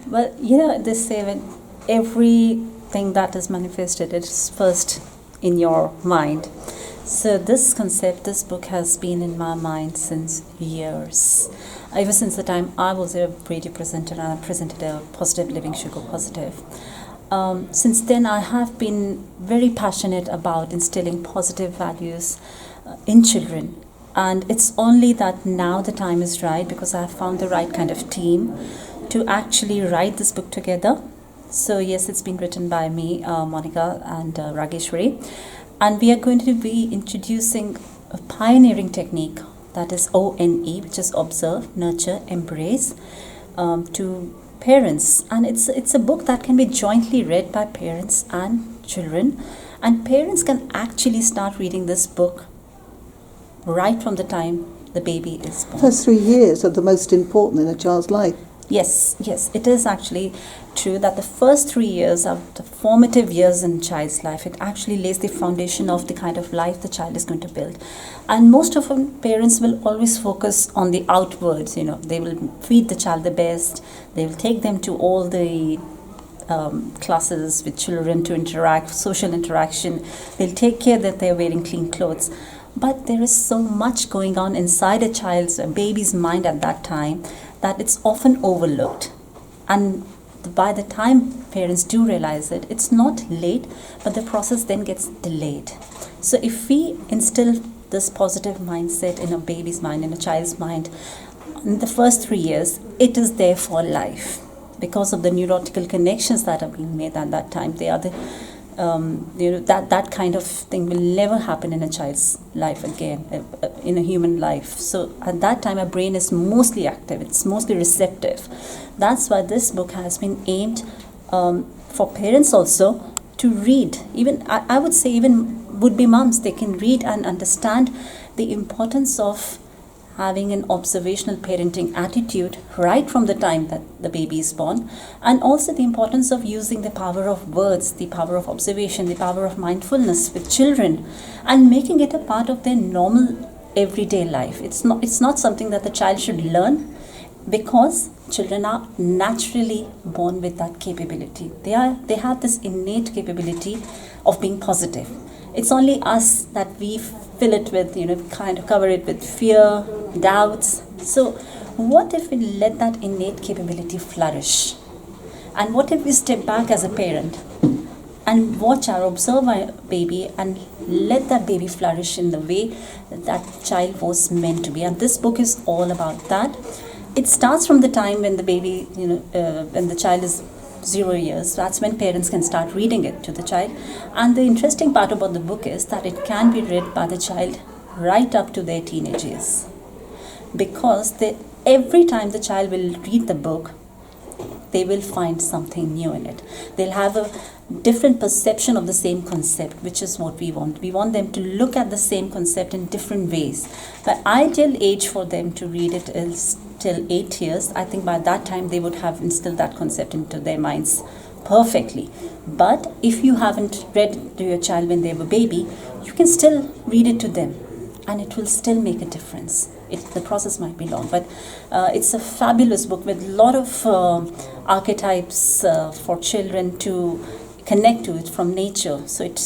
Well, they say that everything that is manifested is first in your mind. So this book has been in my mind since years. Ever since the time I was a radio presenter and I presented a Positive Living Sugar Positive. Since then, I have been very passionate about instilling positive values in children. And it's only that now the time is right, because I have found the right kind of team to actually write this book together. So yes, it's been written by me, Monica, and Rageshwari. And we are going to be introducing a pioneering technique, that is O.N.E, which is Observe, Nurture, Embrace, to parents. And it's a book that can be jointly read by parents and children. And parents can actually start reading this book right from the time the baby is born. First 3 years are the most important in a child's life. Yes, it is actually true that the first 3 years are the formative years in a child's life. It actually lays the foundation of the kind of life the child is going to build. And most of them, parents will always focus on the outwards. They will feed the child the best. They will take them to all the classes with children to interact, social interaction. They'll take care that they're wearing clean clothes. But there is so much going on inside a baby's mind at that time that it's often overlooked. And by the time parents do realize it, it's not late, but the process then gets delayed. So if we instill this positive mindset in a baby's mind, in a child's mind, in the first 3 years, it is there for life. Because of the neurological connections that are being made at that time, they are that kind of thing will never happen in a child's life again, in a human life. So at that time, our brain is mostly active, it's mostly receptive. That's why this book has been aimed for parents also to read. Even I would say even would-be moms, they can read and understand the importance of having an observational parenting attitude right from the time that the baby is born, and also the importance of using the power of words, the power of observation, the power of mindfulness with children, and making it a part of their normal everyday life. It's not something that the child should learn, because children are naturally born with that capability. They have this innate capability of being positive. It's only us that we fill it with, kind of cover it with fear, doubts. So what if we let that innate capability flourish? And what if we step back as a parent and observe our baby and let that baby flourish in the way that child was meant to be? And this book is all about that. It starts from the time when the baby, when the child is 0 years. That's when parents can start reading it to the child. And the interesting part about the book is that it can be read by the child right up to their teenage years. Because every time the child will read the book, they will find something new in it. They'll have a different perception of the same concept, which is what we want. We want them to look at the same concept in different ways. The ideal age for them to read it is till 8 years. I think by that time they would have instilled that concept into their minds perfectly. But if you haven't read it to your child when they were a baby, you can still read it to them, and it will still make a difference. The process might be long, but it's a fabulous book with a lot of archetypes for children to connect to it from nature. So it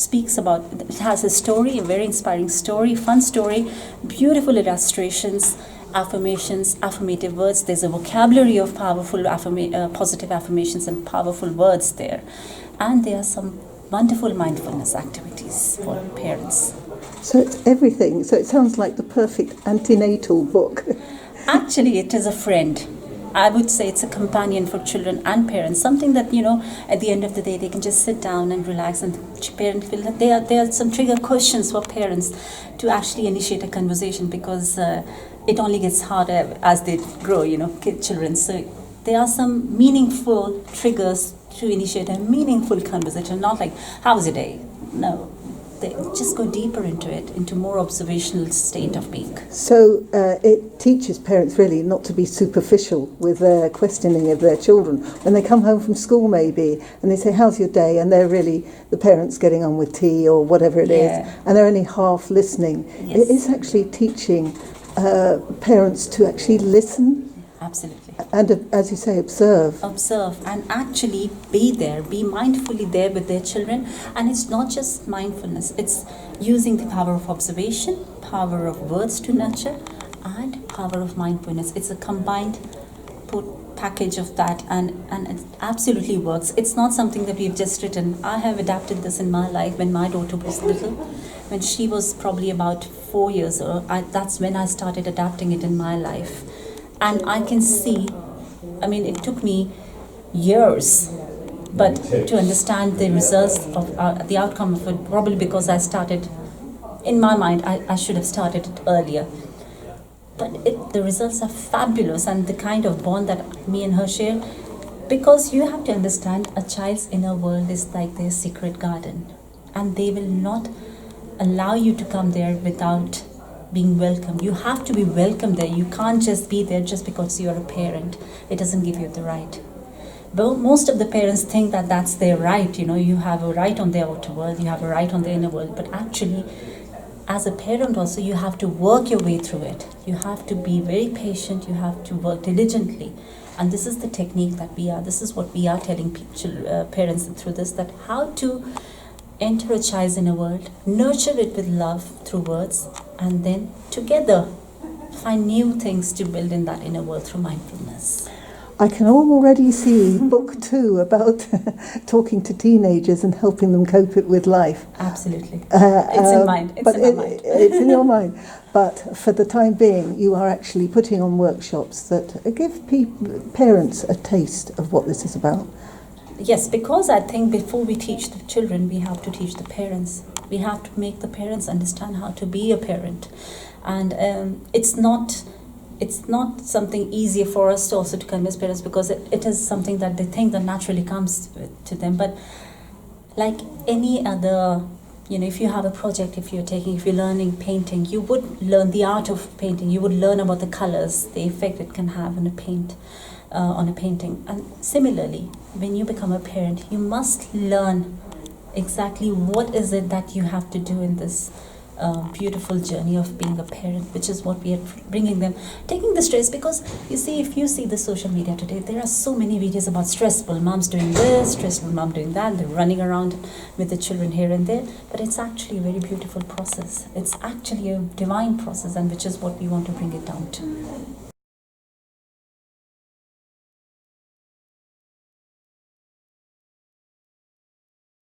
has a story, a very inspiring story, fun story, beautiful illustrations, affirmations, affirmative words. There's a vocabulary of powerful positive affirmations and powerful words there. And there are some wonderful mindfulness activities for parents. So it's everything. So it sounds like the perfect antenatal book. Actually, it is a friend. I would say it's a companion for children and parents. Something that, at the end of the day, they can just sit down and relax, and the parent feel that there are some trigger questions for parents to actually initiate a conversation, because it only gets harder as they grow, children. So there are some meaningful triggers to initiate a meaningful conversation, not like, how's your day? No. They just go deeper into it, into more observational state of being. So it teaches parents really not to be superficial with their questioning of their children. When they come home from school maybe and they say, how's your day? And they're really, the parents getting on with tea or whatever it is, and they're only half listening. Yes. It is actually teaching parents to actually listen. Absolutely. And as you say, observe. Observe and actually be there, be mindfully there with their children. And it's not just mindfulness, it's using the power of observation, power of words to nurture, and power of mindfulness. It's a combined package of that, and it absolutely works. It's not something that we've just written. I have adapted this in my life when my daughter was little. When she was probably about 4 years old, that's when I started adapting it in my life. And I can see, I mean, it took me years, but to understand the results of the outcome of it, probably because I started, in my mind, I should have started it earlier. But the results are fabulous, and the kind of bond that me and her share, because you have to understand a child's inner world is like their secret garden, and they will not allow you to come there without being welcome. You have to be welcome there. You can't just be there just because you're a parent. It doesn't give you the right. But most of the parents think that that's their right. You have a right on their outer world, you have a right on the inner world, but actually, as a parent also, you have to work your way through it. You have to be very patient, you have to work diligently. And this is the technique that this is what we are telling parents through this, that how to enter a child's inner world, nurture it with love through words, and then together find new things to build in that inner world through mindfulness. I can already see book 2 about talking to teenagers and helping them cope with life. Absolutely. It's in mind. It's in my mind. It's in your mind. But for the time being, you are actually putting on workshops that give parents a taste of what this is about. Yes, because I think before we teach the children, we have to teach the parents. We have to make the parents understand how to be a parent. And it's not something easier for us to also to convince parents, because it is something that they think that naturally comes to them. But like any other, if you have a project, if you're learning painting, you would learn the art of painting. You would learn about the colors, the effect it can have on a painting. And similarly, when you become a parent, you must learn exactly what is it that you have to do in this beautiful journey of being a parent, which is what we are bringing them, taking the stress. Because you see, if you see the social media today, there are so many videos about stressful moms doing this, stressful mom doing that, they're running around with the children here and there, but it's actually a very beautiful process. It's actually a divine process, and which is what we want to bring it down to.